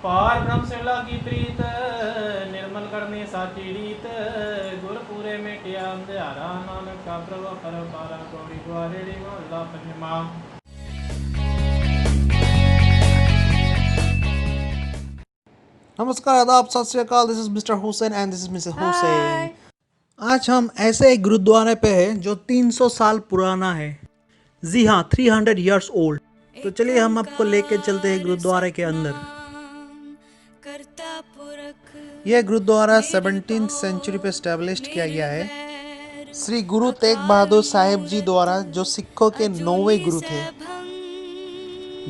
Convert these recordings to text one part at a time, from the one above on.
पार ब्रह्म शिमला की प्रीत निर्मल करने साची रीत गुरपुरे में किया अंधियारा नानक का प्रभु पर पारा गौरी ग्वारेड़ी मोहल्ला पंचमा। नमस्कार, आदाब, सत श्री अकाल। This is mister Hussain and this is Mrs Hussain. आज हम ऐसे एक गुरुद्वारे पे हैं जो 300 साल पुराना है। जी हाँ, 300 इयर्स ओल्ड। तो चलिए हम आपको लेके चलते हैं गुरुद्वारे के अंदर। यह गुरुद्वारा 17th सेंचुरी पे स्टैब्लिश्ड किया गया है श्री गुरु तेग बहादुर साहिब जी द्वारा, जो सिखों के 9वें गुरु थे।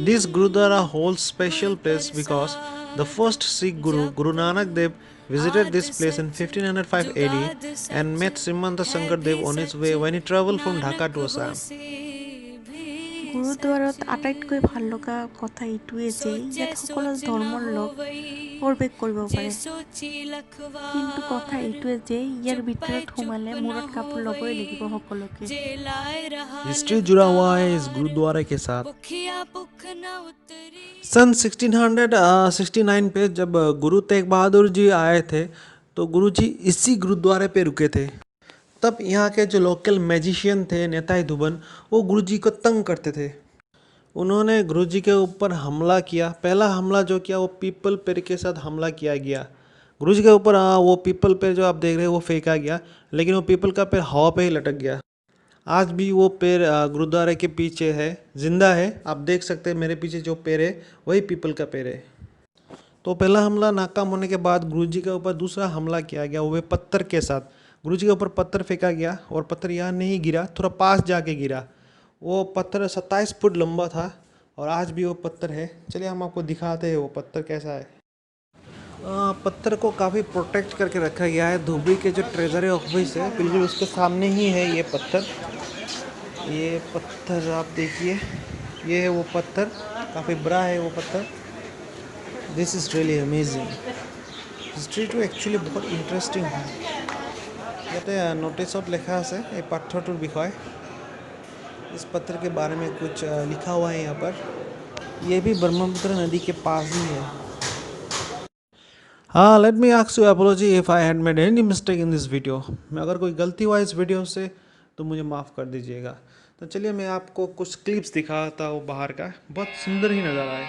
This Gurudwara holds special place because the first Sikh Guru, Guru Nanak Dev, visited this place in 1505 AD and met Srimanta Shankar Dev on his way when he travelled from Dhaka to Assam. গুৰুদ্বাৰত আটাইতকৈ ভাল লগা কথা এইটোৱে যে ইয়াত সকলো ধৰ্মৰ লোক প্ৰৱেশ কৰিব পাৰে, কিন্তু কথা এইটোৱে যে ইয়াৰ ভিতৰত সোমালে মূৰত কাপোৰ ল'বই লাগিব সকলোকে। हिस्ट्री जुड़ा हुआ है इस गुरुद्वारे के साथ। सन 1669 पे जब गुरु तेग बहादुर जी आए थे तो गुरु जी इसी गुरुद्वारे पे रुके थे। तब यहाँ के जो लोकल मैजिशियन थे नेताई धुबन, वो गुरु जी को तंग करते थे। उन्होंने गुरु जी के ऊपर हमला किया। पहला हमला जो किया वो पीपल पेड़ के साथ हमला किया गया। गुरु जी के ऊपर वो पीपल पेड़ जो आप देख रहे हैं वो फेंका गया, लेकिन वो पीपल का पेड़ हवा पे ही लटक गया। आज भी वो पेड़ गुरुद्वारे के पीछे है, जिंदा है। आप देख सकते हैं मेरे पीछे जो पेड़ है वही पीपल का पेड़ है। तो पहला हमला नाकाम होने के बाद गुरु जी के ऊपर दूसरा हमला किया गया, वो पत्थर के साथ। गुरु जी के ऊपर पत्थर फेंका गया और पत्थर यहाँ नहीं गिरा, थोड़ा पास जाके गिरा। वो पत्थर 27 फुट लंबा था और आज भी वो पत्थर है। चलिए हम आपको दिखाते हैं वो पत्थर कैसा है। पत्थर को काफ़ी प्रोटेक्ट करके रखा गया है। धुबरी के जो ट्रेजरी ऑफिस है बिल्कुल उसके सामने ही है ये पत्थर। ये पत्थर आप देखिए, ये है वो पत्थर, काफ़ी बड़ा है वो पत्थर। This is really amazing. History too actually बहुत इंटरेस्टिंग है। ইয়াতে নোটিছত লেখা আছে এই পাথৰটোৰ বিষয়ে। इस पत्थर के बारे में कुछ लिखा हुआ है यहाँ पर। ये भी ब्रह्मपुत्र नदी के पास ही है। हाँ, let me ask you apology if I had made any mistake in this video. मैं अगर कोई गलती हुआ इस वीडियो से तो मुझे माफ़ कर दीजिएगा। तो चलिए मैं आपको कुछ क्लिप्स दिखाता हूँ बाहर का। बहुत सुंदर ही नज़ारा है।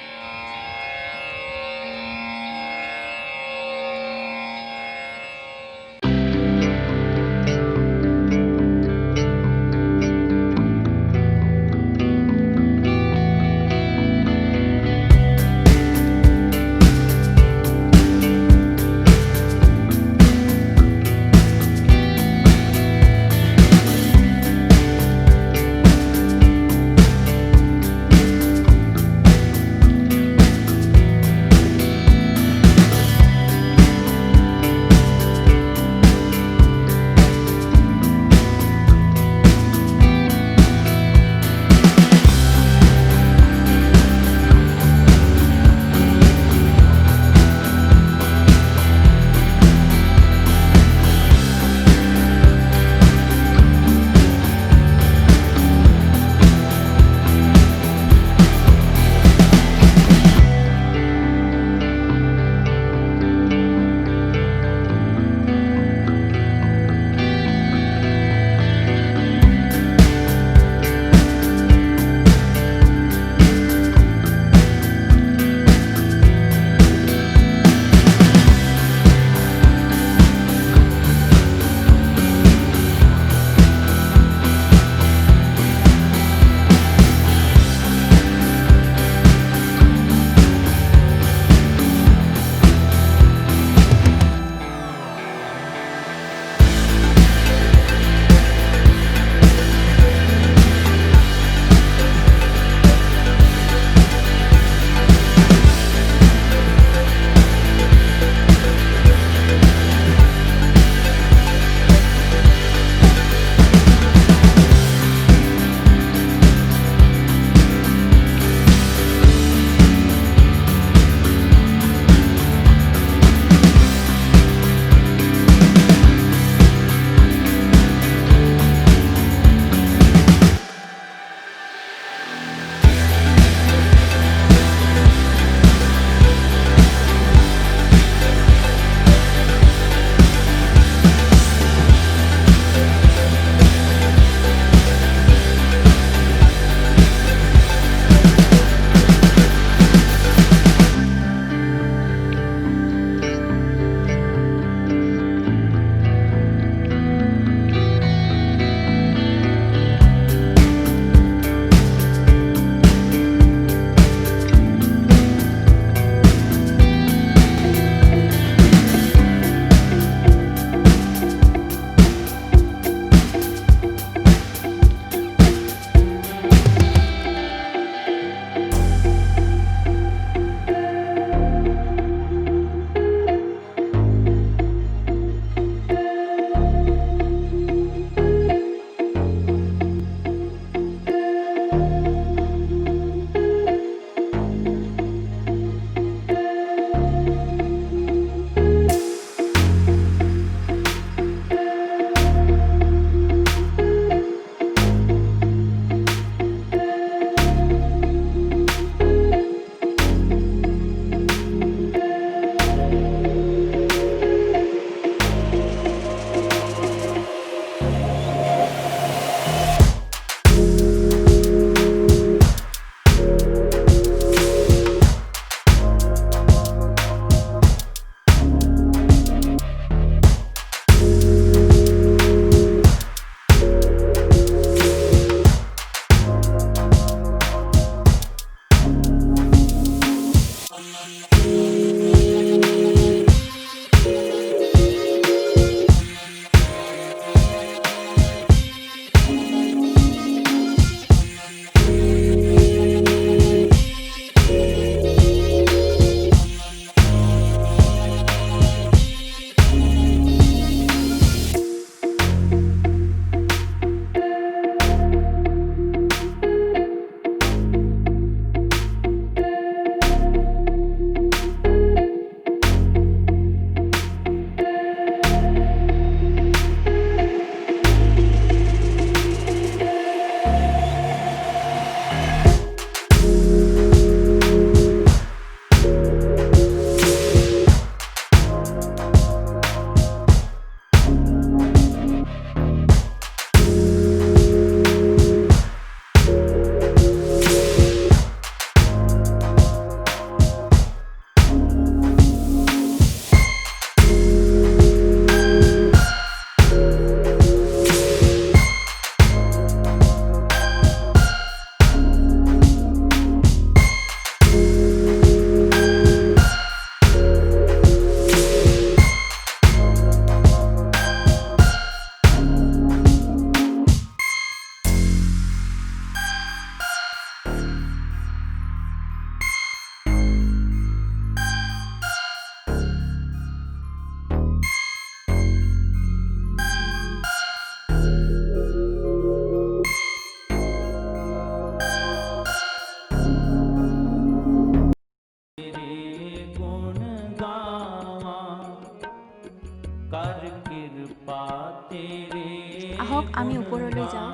আমি ওপৰলৈ যাওঁ।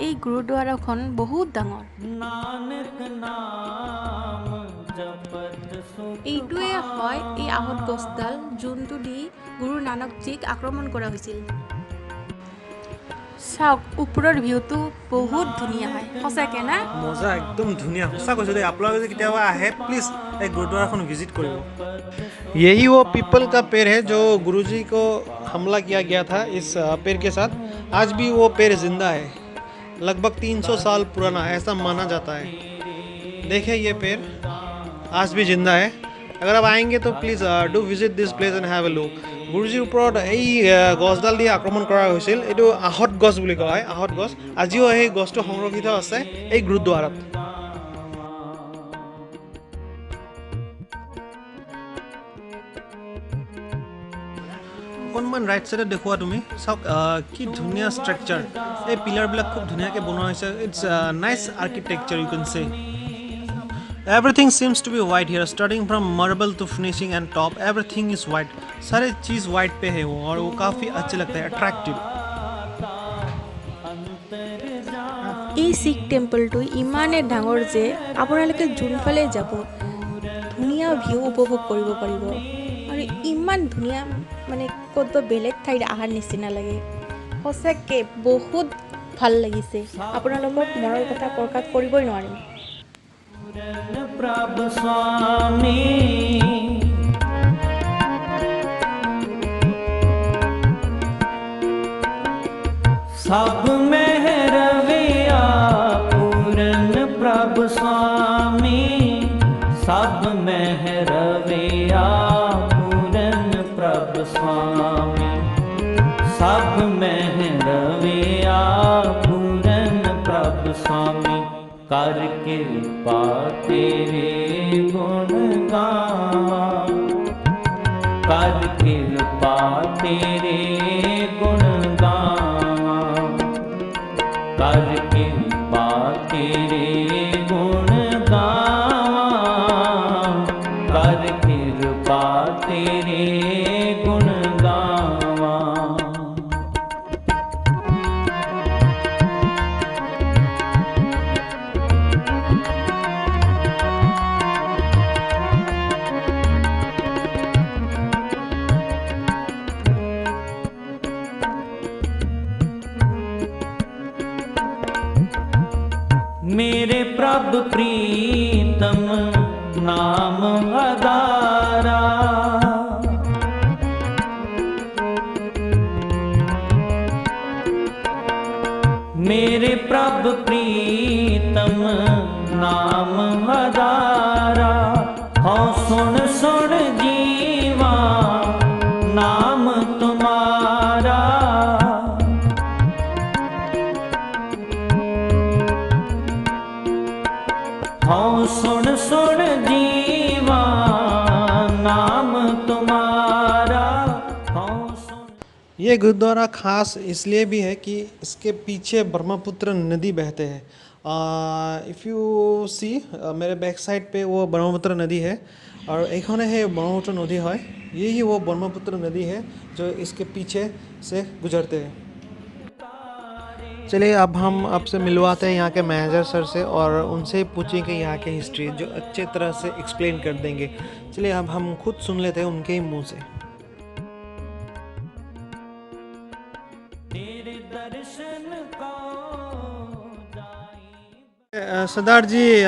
এই গুৰুদ্বাৰাখন বহুত ডাঙৰ। এইটোৱে হয় এই আহত গছডাল যোনটো দি গুৰু নানকজীক আক্ৰমণ কৰা হৈছিল। চাওক ওপৰৰ ভিউটো বহুত ধুনীয়া হয়, সঁচাকৈ না? মজা একদম ধুনীয়া, সঁচা কৈছোঁ দেই। আপোনালোকে যদি কেতিয়াবা আহে প্লিজ এই গুरुद्वाराখন विजिट करो। यही वो पीपल का पेड़ है जो गुरुजी को हमला किया गया था इस पेड़ के साथ। आज भी वो पेड़ जिंदा है, लगभग 300 साल पुराना ऐसा माना जाता है। देखिए ये पेड़ आज भी जिंदा है। अगर आप आएंगे तो please do visit this place and have a look. গুৰুজীৰ ওপৰত এই গছডাল দি আক্ৰমণ কৰা হৈছিল। এইটো আহত গছ বুলি কোৱা হয়, আহত গছ। আজিও এই গছটো সংৰক্ষিত আছে এই গুৰুদ্বাৰাত। অকণমান ৰাইট ছাইডত দেখুওৱা তুমি, চাওক কি ধুনীয়া ষ্ট্ৰাকচাৰ। এই পিলাৰবিলাক খুব ধুনীয়াকৈ বনোৱা হৈছে। ইটছ নাইচ আৰ্কিটেকচাৰ ইউ কেন সে। Everything seems to be white here, starting from marble to finishing and top. Everything is white. सारे चीज़ white पे है वो, और वो काफ़ी अच्छे लगता है, attractive. এই শিখ টেম্পলটো ইমানেই ডাঙৰ যে আপোনালোকে যোনফালে যাব ধুনীয়া ভিউ উপভোগ কৰিব পাৰিব। আৰু ইমান ধুনীয়া মানে ক'ত বেলেগ ঠাইত অহাৰ নিচিনা লাগে। সঁচাকৈ বহুত ভাল লাগিছে। আপোনালোকক মনৰ কথা প্ৰকাশ কৰিবই নোৱাৰিম। प्रभु स्वामी सब में रविया पूरन प्रभु स्वामी सब में रविया पूरन प्रभु स्वामी सब में रविया पूरन प्रभु स्वामी कर कृपा तेरे गुण गावा कर कृपा तेरे गुण गावा कर कृपा तेरे गुण गावा कर कृपा तेरे गुण गावा। मेरे प्रभु प्रीतम नाम आधारा मेरे प्रभु प्रीतम नाम आधारा हाँ सुन सुन जीवा नाम तुम्हारा हाँ सुन सुन जीवा नाम तुम्हारा हाँ सुन। ये गुरुद्वारा खास इसलिए भी है कि इसके पीछे ब्रह्मपुत्र नदी बहते हैं। इफ़ यू सी मेरे बैक साइड पे वो ब्रह्मपुत्र नदी है, और एक है ब्रह्मपुत्र नदी है, यही वो ब्रह्मपुत्र नदी है जो इसके पीछे से गुजरते हैं। चलिए अब हम आपसे मिलवाते हैं यहाँ के मैनेजर सर से, और उनसे ही पूछेंगे यहाँ के हिस्ट्री, जो अच्छे तरह से एक्सप्लेन कर देंगे। चलिए अब हम खुद सुन लेते हैं उनके ही मुंह से। सरदार जी,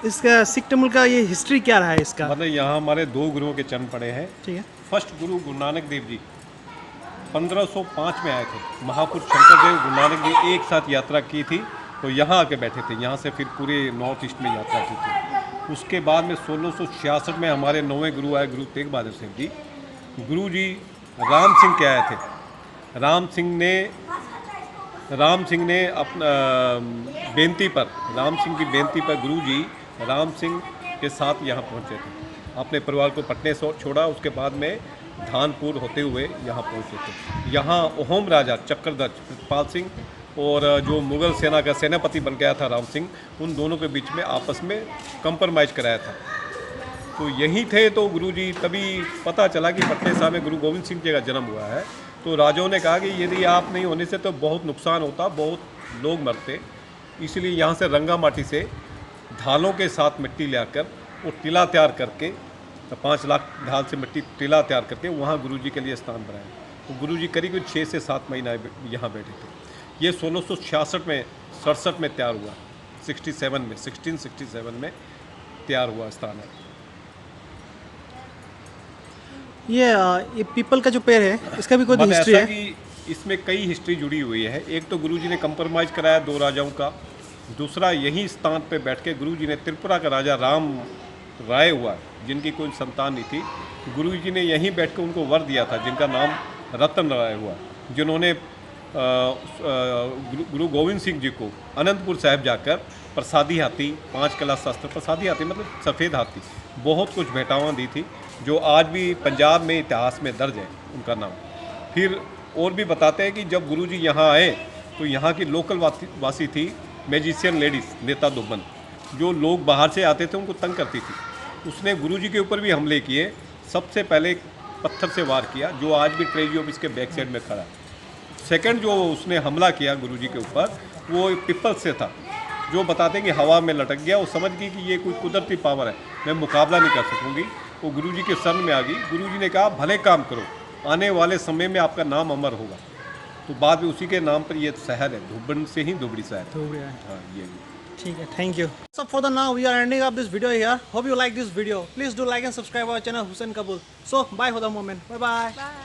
इसका सिख टेम्पल का ये हिस्ट्री क्या रहा है इसका? मतलब यहाँ हमारे दो गुरुओं के चरण पड़े हैं। ठीक है। फर्स्ट गुरु गुरु नानक देव जी 1505 में आए थे। महापुरुष शंकर देव गुरु नानक देव एक साथ यात्रा की थी, तो यहाँ आके बैठे थे। यहाँ से फिर पूरे नॉर्थ ईस्ट में यात्रा की थी। उसके बाद में 1666 में हमारे 9वें गुरु आए, गुरु तेग बहादुर सिंह जी। गुरु जी राम सिंह के आए थे। राम सिंह ने अपना बेनती पर, राम सिंह की बेनती पर गुरु जी राम सिंह के साथ यहाँ पहुँचे थे। अपने परिवार को पटने से छोड़ा, उसके बाद में धानपुर होते हुए यहाँ पहुँचे थे। यहाँ ओहम राजा चक्रध्वज प्रताप सिंह और जो मुग़ल सेना का सेनापति बन गया था राम सिंह, उन दोनों के बीच में आपस में कंप्रोमाइज़ कराया था। तो यहीं थे। तो गुरुजी तभी पता चला कि पटने साहब में गुरु गोविंद सिंह जी का जन्म हुआ है। तो राजाओं ने कहा कि यदि आप नहीं होने से तो बहुत नुकसान होता, बहुत लोग मरते, इसलिए यहाँ से रंगा माटी से ढालों के साथ मिट्टी ले आकर वो टीला तैयार करके 5 लाख ढाल से मिट्टी टीला तैयार करके वहाँ गुरुजी के लिए स्थान बनाया। तो गुरुजी करीब 6 से 7 महीना यहाँ बैठे थे। ये 1666 में 67 में तैयार हुआ, 1667 में तैयार हुआ स्थान है। ये पीपल का जो पेड़ है इसका भी कोई मतलब हिस्ट्री ऐसा है? कि इसमें कई हिस्ट्री जुड़ी हुई है। एक तो गुरुजी ने कंप्रोमाइज़ कराया 2 राजाओं का, दूसरा यही स्थान पे बैठ के गुरुजी ने त्रिपुरा का राजा राम राय हुआ, जिनकी कोई संतान नहीं थी, गुरुजी ने यहीं बैठ के उनको वर दिया था, जिनका नाम रतन राय हुआ, जिन्होंने गुरु गोविंद सिंह जी को अनंतपुर साहिब जाकर प्रसादी हाथी, 5 कला शस्त्र, प्रसादी हाथी मतलब सफ़ेद हाथी, बहुत कुछ भेंटावां दी थी, जो आज भी पंजाब में इतिहास में दर्ज है उनका नाम। फिर और भी बताते हैं कि जब गुरुजी यहाँ आए तो यहाँ की लोकल वासी थी मैजिशियन लेडीज़ नेता दुब्बन, जो लोग बाहर से आते थे उनको तंग करती थी। उसने गुरुजी के ऊपर भी हमले किए। सबसे पहले पत्थर से वार किया, जो आज भी ट्रेजरी ऑफिस के बैक साइड में खड़ा है। सेकंड जो उसने हमला किया गुरुजी के ऊपर वो पीपल से था, जो बताते हैं कि हवा में लटक गया। वो समझ गई कि ये कोई कुदरती पावर है, मैं मुकाबला नहीं कर सकूँगी। वो गुरुजी के शरण में आ गई। गुरुजी ने कहा भले काम करो, आने वाले समय में आपका नाम अमर होगा। तो बाद में उसी के नाम पर ये शहर है, धुबन से ही धुबड़ी शहर है। हाँ ये ठीक है, thank you. So for the now we are ending up this video here. Hope you like this video. Please do like and subscribe our channel Hussain Kabul. So bye for the moment. Bye bye.